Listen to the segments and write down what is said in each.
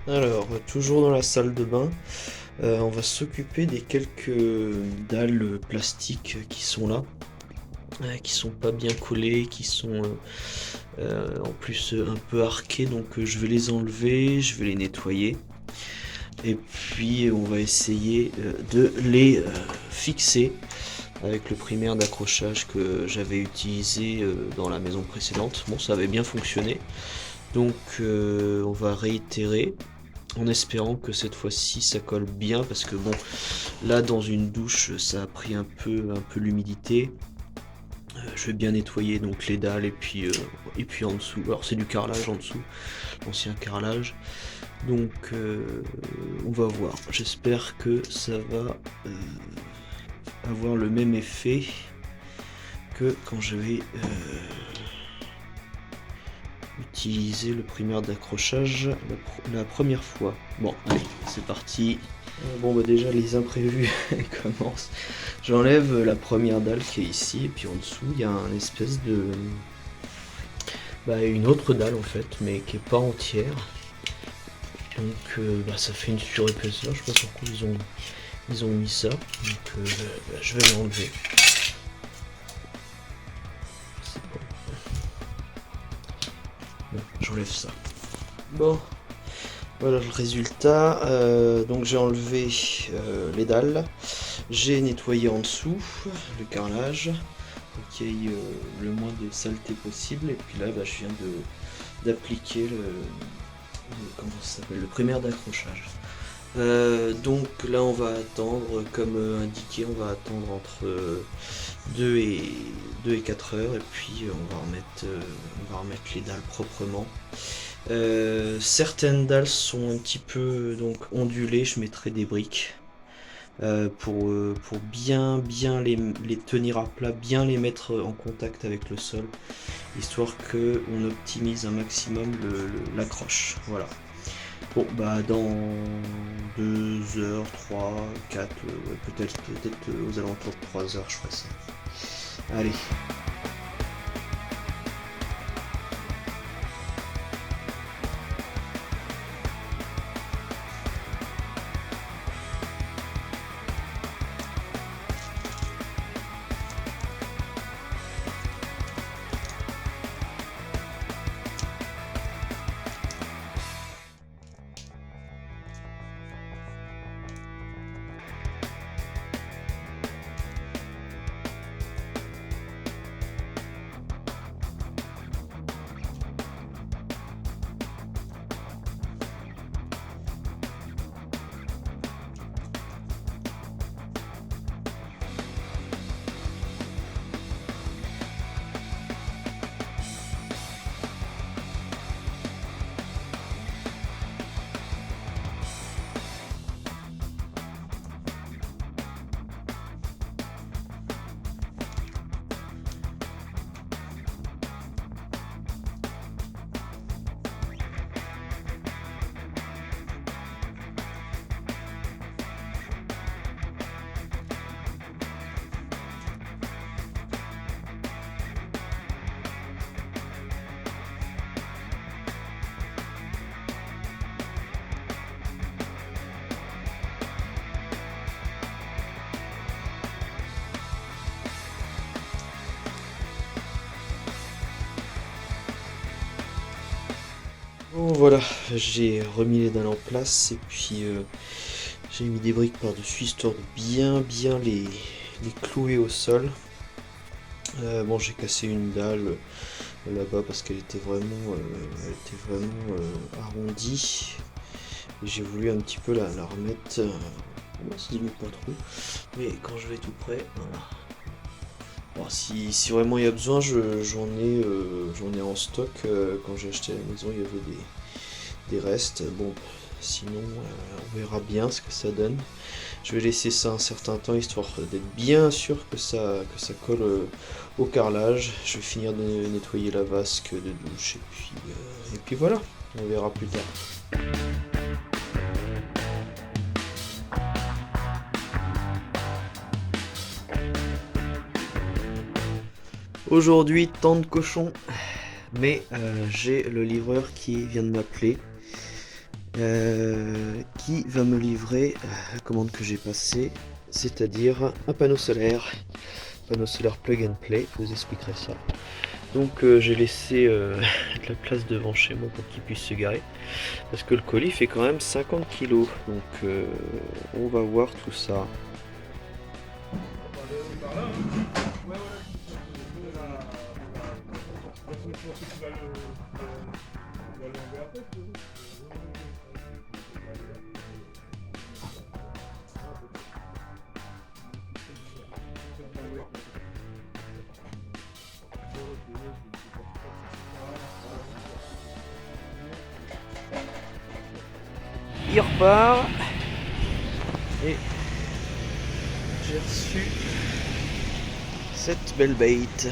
Alors, toujours dans la salle de bain, on va s'occuper des quelques dalles plastiques qui sont là, qui sont pas bien collées, qui sont en plus un peu arquées, donc je vais les enlever, je vais les nettoyer. Et puis on va essayer de les fixer avec le primaire d'accrochage que j'avais utilisé dans la maison précédente. Bon, ça avait bien fonctionné. Donc on va réitérer en espérant que cette fois-ci ça colle bien parce que bon, là dans une douche ça a pris un peu l'humidité. Je vais bien nettoyer donc les dalles et puis en dessous. Alors c'est du carrelage en dessous, l'ancien carrelage. Donc on va voir. J'espère que ça va avoir le même effet que quand je vais utiliser le primaire d'accrochage la première fois. Bon, allez, c'est parti. Bon bah déjà les imprévus commencent. J'enlève la première dalle qui est ici et puis en dessous il y a un espèce de... une autre dalle en fait mais qui est pas entière. Donc ça fait une surépaisseur, je sais pas pourquoi ils ont mis ça. Donc je vais l'enlever. C'est bon. Bon, j'enlève ça. Bon, voilà le résultat. Donc j'ai enlevé les dalles. J'ai nettoyé en dessous le carrelage pour qu'il y ait le moins de saleté possible. Et puis là, je viens d'appliquer comment ça s'appelle, le primaire d'accrochage. Donc là, on va attendre, comme indiqué, on va attendre entre 2 et 4 heures. Et puis on va remettre les dalles proprement. Certaines dalles sont un petit peu donc ondulées, je mettrai des briques pour bien les tenir à plat, bien les mettre en contact avec le sol, histoire que on optimise un maximum l'accroche. Voilà. Bon bah dans 2 heures, 3, 4, peut-être aux alentours de 3 heures je ferai ça. Allez. Bon voilà, j'ai remis les dalles en place et puis j'ai mis des briques par-dessus histoire de bien les clouer au sol. Bon, j'ai cassé une dalle là-bas parce qu'elle était vraiment arrondie. Et j'ai voulu un petit peu la remettre. Ça se dilue pas trop. Mais quand je vais tout près, voilà. Bon, si vraiment il y a besoin, j'en ai en stock. Quand j'ai acheté la maison, il y avait des restes. Bon, sinon, on verra bien ce que ça donne. Je vais laisser ça un certain temps histoire d'être bien sûr que ça colle au carrelage. Je vais finir de nettoyer la vasque de douche et puis voilà, on verra plus tard. Aujourd'hui, tant de cochons, mais j'ai le livreur qui vient de m'appeler. qui va me livrer la commande que j'ai passée, c'est-à-dire un panneau solaire plug and play. Je vous expliquerai ça. Donc j'ai laissé de la place devant chez moi pour qu'il puisse se garer, parce que le colis fait quand même 50 kg, donc on va voir tout ça. Il repart et j'ai reçu cette belle bête.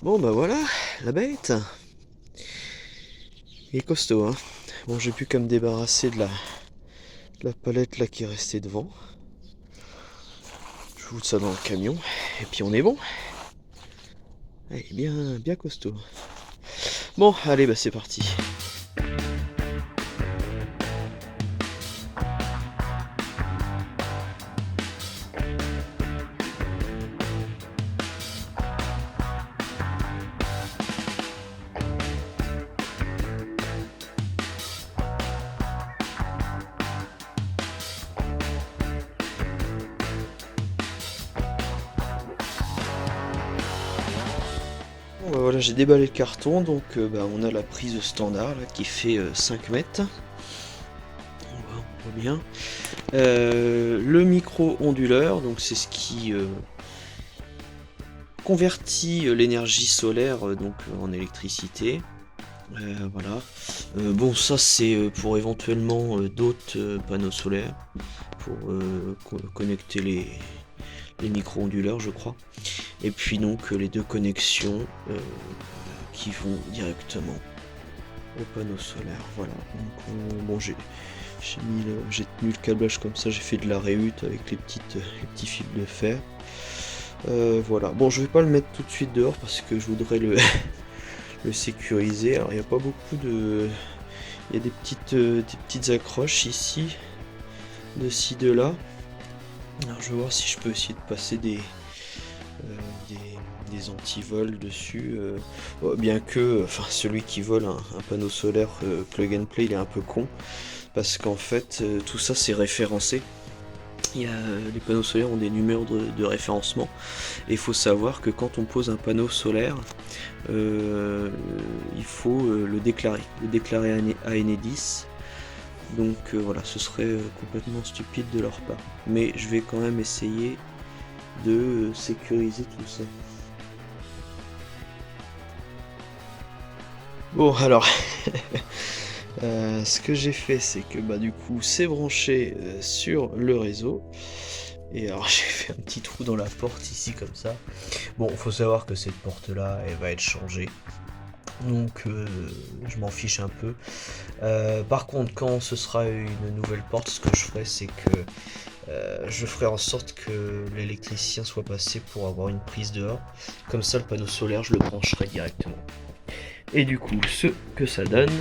Bon bah voilà, la bête. Il est costaud, hein. Bon, j'ai plus qu'à me débarrasser de la palette là qui est restée devant. Je fous ça dans le camion et puis on est bon. Il est bien costaud. Bon, allez, bah c'est parti. Bon, bah voilà, j'ai déballé le carton, donc on a la prise standard là, qui fait 5 mètres. On voit bien. Le micro onduleur, donc c'est ce qui convertit l'énergie solaire donc en électricité. Voilà. Bon, ça c'est pour éventuellement d'autres panneaux solaires, pour connecter les micro-onduleurs, je crois. Et puis donc les deux connexions qui vont directement au panneau solaire. Voilà. Donc, bon, j'ai tenu le câblage comme ça, j'ai fait de la réhute avec les petits fils de fer. Voilà. Bon, je vais pas le mettre tout de suite dehors parce que je voudrais le sécuriser. Alors il n'y a pas beaucoup de... Il y a des petites accroches ici, de ci, de là. Alors je vais voir si je peux essayer de passer des antivols dessus. Bien que, enfin, celui qui vole un panneau solaire plug and play, il est un peu con. Parce qu'en fait, tout ça c'est référencé. Les panneaux solaires ont des numéros de référencement. Et il faut savoir que quand on pose un panneau solaire, il faut le déclarer à Enedis. Donc voilà, ce serait complètement stupide de leur part. Mais je vais quand même essayer de sécuriser tout ça. Bon alors, ce que j'ai fait, c'est que du coup c'est branché sur le réseau. Et alors j'ai fait un petit trou dans la porte ici comme ça. Bon, faut savoir que cette porte là, elle va être changée. Donc je m'en fiche un peu. Par contre, quand ce sera une nouvelle porte, ce que je ferai, c'est que je ferai en sorte que l'électricien soit passé pour avoir une prise dehors. Comme ça, le panneau solaire, je le brancherai directement. Et du coup, ce que ça donne...